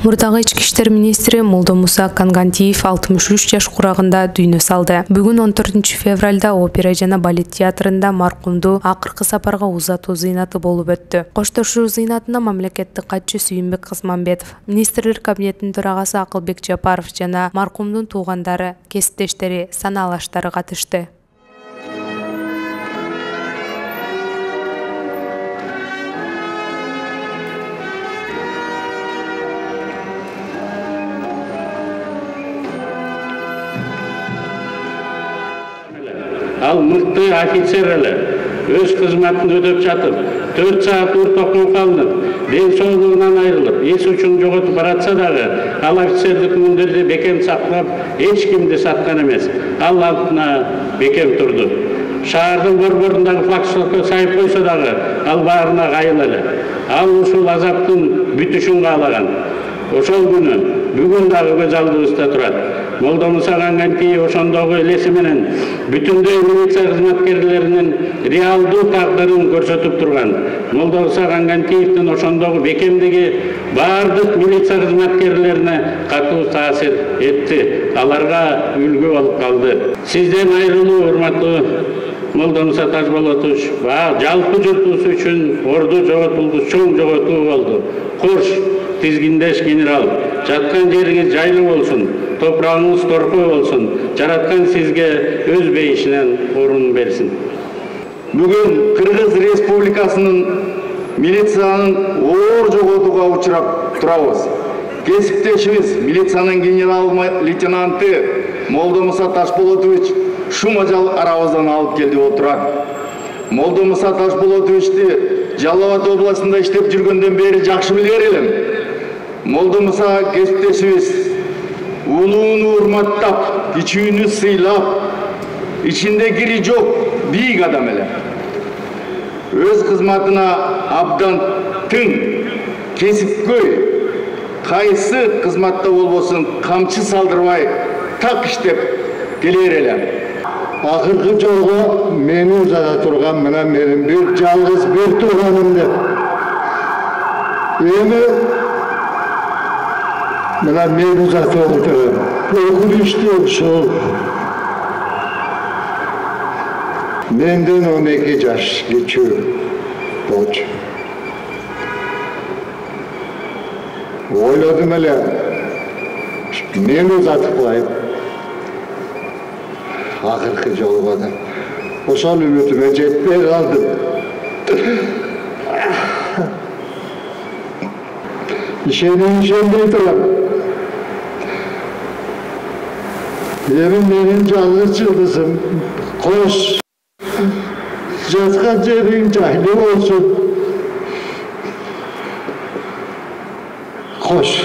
Мурдагы ички иштер министри Молдомуса Кангантиев 63 жаш курагында дүйнө салды. Бүгүн 14 февралда опера жана балет театрында маркумду акыркы сапарга узатуу зыйнаты болуп өттү. Коштошуу зыйнатына мамлекеттик катчы Сүйүнбек Кызманбетов, министрлер кабинетинин төрагасы Акылбек Жапаров жана маркумдун туугандары, кесиптештери, санаалаштары катышты. Ал мыкты офицер эле өз кызматын өтөп жатып, 4 саат уртокко калынып, ден соолугунан айрылып, эс учун жоготуп баратса дагы, ал офицердик мундирди бекем сактап, эч кимди саткан эмес. Ал алдына бекем турду. Шаардын борборундагы флагштокко сайып койсо дагы, ал баарына кайыл эле. Ал ушул азаптын бүтүшүн каалаган. Ошол күнү бүгүн дагы көз алдыбызда турат. Молдомуса Кангантиев ошондогу элеси менен бүтүндөй милиция кызматкерлеринин реалдуу тагдырын көрсөтүп турган. Молдомуса Кангантиевдин ошондогу бекемдиги бардык милиция кызматкерлерине катуу таасир этти. Аларга үлгү болуп калды. Сизден айрылуу, урматтуу Молдомуса Тажболотович, жалпы журтубуз үчүн орду жоготулгус чоң жоготуу болду. Кош, тизгиндеш генерал, жаткан жериңиз жайлуу болсун, топурагыңыз торкой болсун, жараткан сизге өз бейишинен орун берсин. Бүгүн Кыргыз Республикасынын милициянын оор жоготууга учурап турабыз. Кесиптешибиз милициянын генерал-лейтенанты Молдомуса Ташболотович шумажал арабыздан алып келди отурат. Молдомуса Ташболотовичти Жалал Абад областында иштеп жүргөндөн бери жакшы билер элем. Молдомуса кесиптешибиз улууну урматтап, кичүүнү сыйлап, ичинде кири жок бийик адам эле. Өз кызматына абдан тың, кесипкөй, кайсы кызматта болбосун камчы салдырбай так иштеп келер эле. Акыркы жолго мени узата турган менен менин бир жалгыз бир тууганымды. Эми менен мени узатып отурат. Өкүнүчтүү ушул. Менден 12 жаш кичүү болчу. Ойлодум эле, мени узатып коюп. Акыркы жолго да ошол үмүтүмө жетпей калдым. Ишендей турам. Эми менин жалгыз жылдызым. Кош, жаткан жериң жайлуу болсун. Кош.